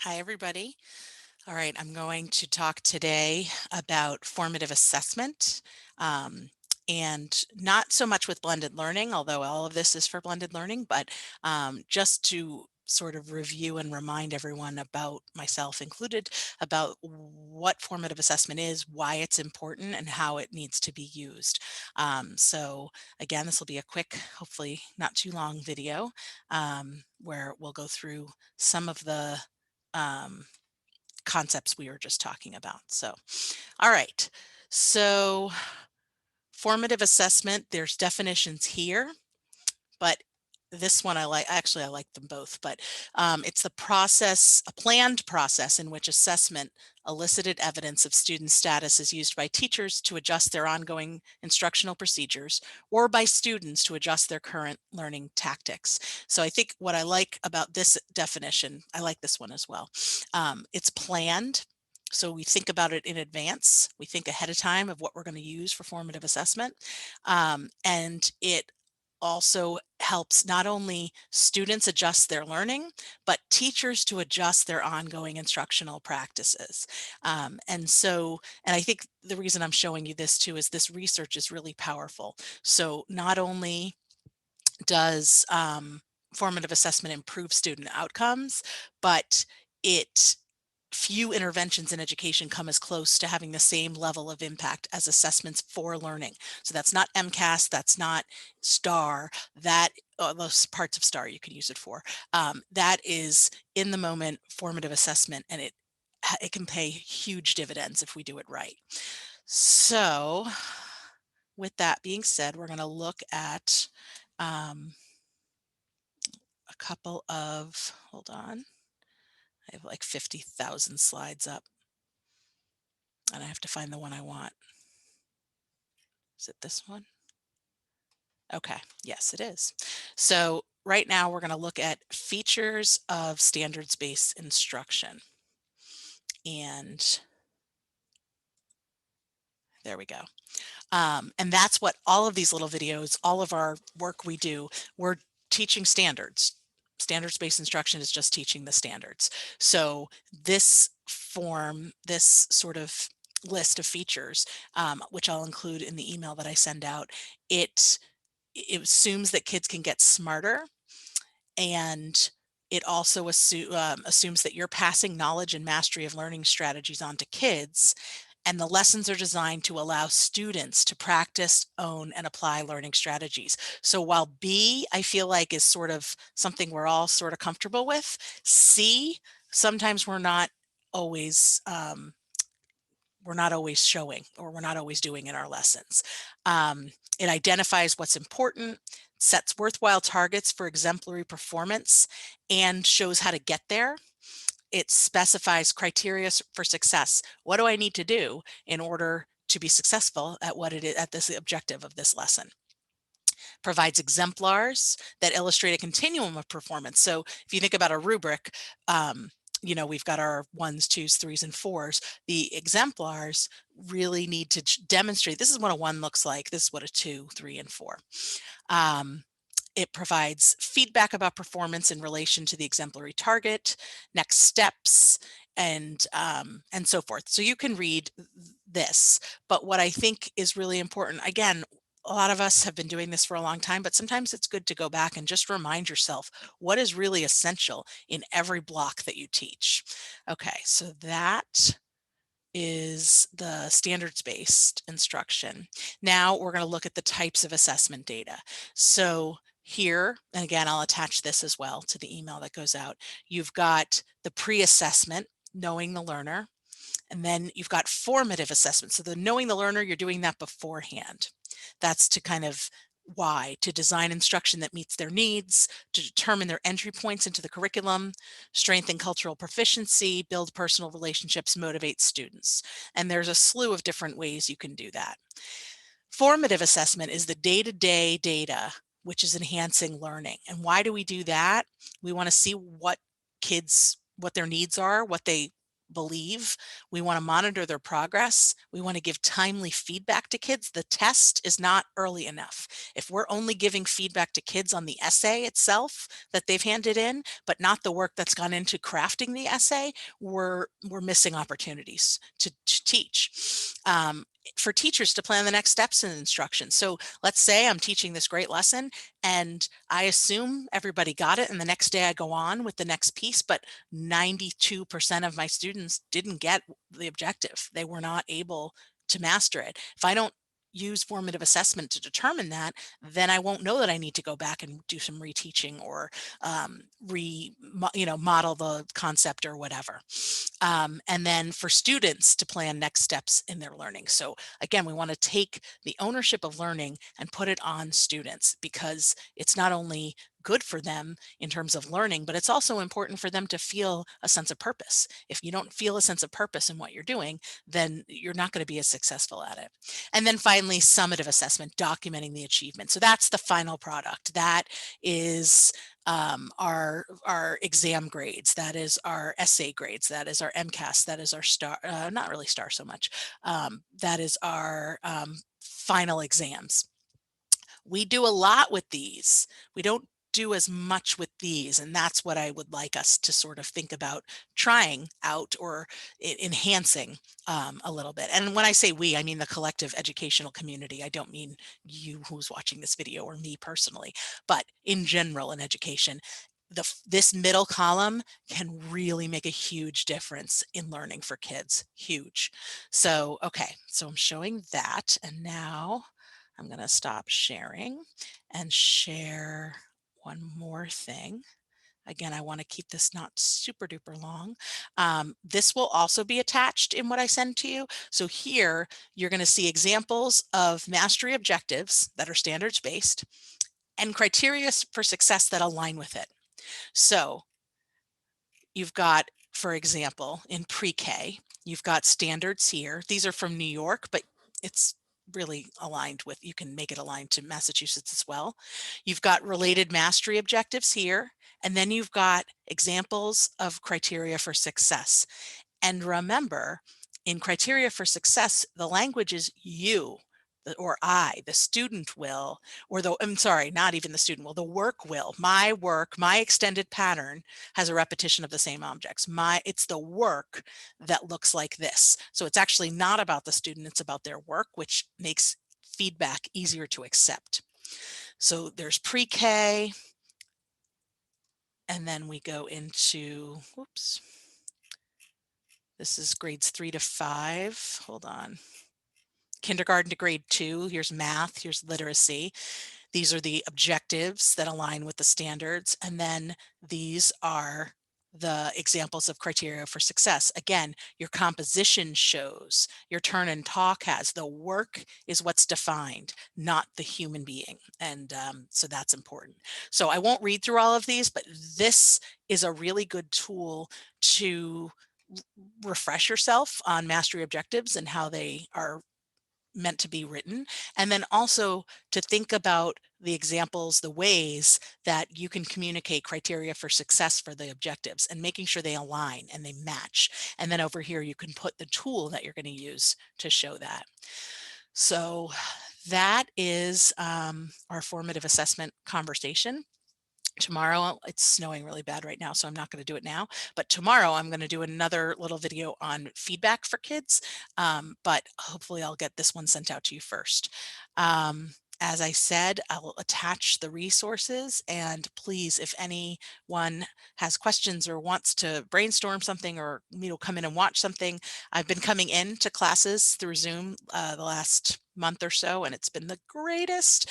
Hi, everybody. All right, I'm going to talk today about formative assessment and not so much with blended learning, although all of this is for blended learning, but just to sort of review and remind everyone about myself included about what formative assessment is, why it's important, and how it needs to be used. So again, this will be a quick, hopefully not too long video where we'll go through some of the um, concepts we were just talking about. So, all right. So, formative assessment, there's definitions here, but this one I like. Actually, I like them both, but it's the process, a planned process in which assessment, elicited evidence of student status is used by teachers to adjust their ongoing instructional procedures or by students to adjust their current learning tactics. So I think what I like about this definition, I like this one as well. It's planned. So we think about it in advance. We think ahead of time of what we're going to use for formative assessment. And it also helps not only students adjust their learning, but teachers to adjust their ongoing instructional practices. And I think the reason I'm showing you this too is this research is really powerful. So not only does formative assessment improve student outcomes, but it few interventions in education come as close to having the same level of impact as assessments for learning. So that's not MCAS, that's not STAR, that those parts of STAR you can use it for. That is in the moment formative assessment, and it can pay huge dividends if we do it right. So with that being said, we're going to look at a couple of, hold on, I have like 50,000 slides up and I have to find the one I want. Is it this one? Okay, yes, it is. So right now we're going to look at features of standards-based instruction. And there we go. And that's what all of these little videos, all of our work we do, we're teaching standards. Standards-based instruction is just teaching the standards. So this form, this sort of list of features, which I'll include in the email that I send out, it assumes that kids can get smarter, and it also assumes that you're passing knowledge and mastery of learning strategies on to kids, and the lessons are designed to allow students to practice, own, and apply learning strategies. So while B, I feel like is sort of something we're all sort of comfortable with, C, sometimes always we're not always showing, or we're not always doing in our lessons. It identifies what's important, sets worthwhile targets for exemplary performance, and shows how to get there. It specifies criteria for success. What do I need to do in order to be successful at what it is, at this objective of this lesson? Provides exemplars that illustrate a continuum of performance. So if you think about a rubric, we've got our ones, twos, threes, and fours. The exemplars really need to demonstrate this is what a one looks like, this is what a two, three, and four. It provides feedback about performance in relation to the exemplary target, next steps, and so forth. So you can read this, but what I think is really important, again, a lot of us have been doing this for a long time, but sometimes it's good to go back and just remind yourself what is really essential in every block that you teach. Okay, so that is the standards-based instruction. Now we're going to look at the types of assessment data. So here, and again, I'll attach this as well to the email that goes out. You've got the pre-assessment, knowing the learner, and then you've got formative assessment. So the knowing the learner, you're doing that beforehand. That's to kind of why, to design instruction that meets their needs, to determine their entry points into the curriculum, strengthen cultural proficiency, build personal relationships, motivate students. And there's a slew of different ways you can do that. Formative assessment is the day-to-day data, which is enhancing learning. And why do we do that? We want to see what their needs are, what they believe. We want to monitor their progress. We want to give timely feedback to kids. The test is not early enough. If we're only giving feedback to kids on the essay itself that they've handed in, but not the work that's gone into crafting the essay, we're missing opportunities to teach. For teachers to plan the next steps in instruction. So let's say I'm teaching this great lesson and I assume everybody got it, and the next day I go on with the next piece, but 92% of my students didn't get the objective. They were not able to master it. If I don't use formative assessment to determine that, then I won't know that I need to go back and do some reteaching or model the concept or whatever. And then for students to plan next steps in their learning. So again, we want to take the ownership of learning and put it on students, because it's not only good for them in terms of learning, but it's also important for them to feel a sense of purpose. If you don't feel a sense of purpose in what you're doing, then you're not going to be as successful at it. And then finally, summative assessment, documenting the achievement. So that's the final product. That is our exam grades, that is our essay grades, that is our MCAS, that is our star, not really star so much, that is our final exams. We do a lot with these. We don't do as much with these, and that's what I would like us to sort of think about trying out or enhancing a little bit. And when I say we, I mean the collective educational community. I don't mean you who's watching this video or me personally, but in general in education. This middle column can really make a huge difference in learning for kids. Huge. So, okay, so I'm showing that, and now I'm going to stop sharing and share one more thing. Again, I want to keep this not super duper long. This will also be attached in what I send to you. So here you're going to see examples of mastery objectives that are standards based and criteria for success that align with it. So you've got, for example, in pre-K, you've got standards here. These are from New York, but it's really aligned with, you can make it aligned to Massachusetts as well. You've got related mastery objectives here, and then you've got examples of criteria for success. And remember, in criteria for success, the language is you or I, the student will, or the, I'm sorry, not even the student will, the work will. My work, my extended pattern has a repetition of the same objects. It's the work that looks like this. So it's actually not about the student, it's about their work, which makes feedback easier to accept. So there's pre-K, and then we go into, whoops, this is grades 3 to 5. Hold on. Kindergarten to grade 2. Here's math, here's literacy. These are the objectives that align with the standards. And then these are the examples of criteria for success. Again, your composition shows, your turn and talk has, the work is what's defined, not the human being. And so that's important. So I won't read through all of these, but this is a really good tool to refresh yourself on mastery objectives and how they are meant to be written, and then also to think about the examples, the ways that you can communicate criteria for success for the objectives and making sure they align and they match. And then over here, you can put the tool that you're going to use to show that. So that is our formative assessment conversation. Tomorrow, it's snowing really bad right now, so I'm not going to do it now. But tomorrow, I'm going to do another little video on feedback for kids. But hopefully, I'll get this one sent out to you first. As I said, I will attach the resources, and please, if anyone has questions or wants to brainstorm something or come in and watch something, I've been coming in to classes through Zoom the last month or so, and it's been the greatest.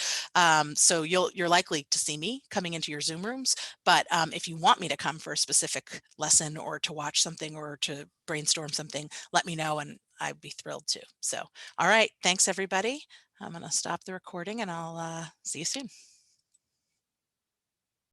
So you're likely to see me coming into your Zoom rooms, but if you want me to come for a specific lesson or to watch something or to brainstorm something, let me know and I'd be thrilled to. So, all right, thanks everybody. I'm going to stop the recording and I'll see you soon.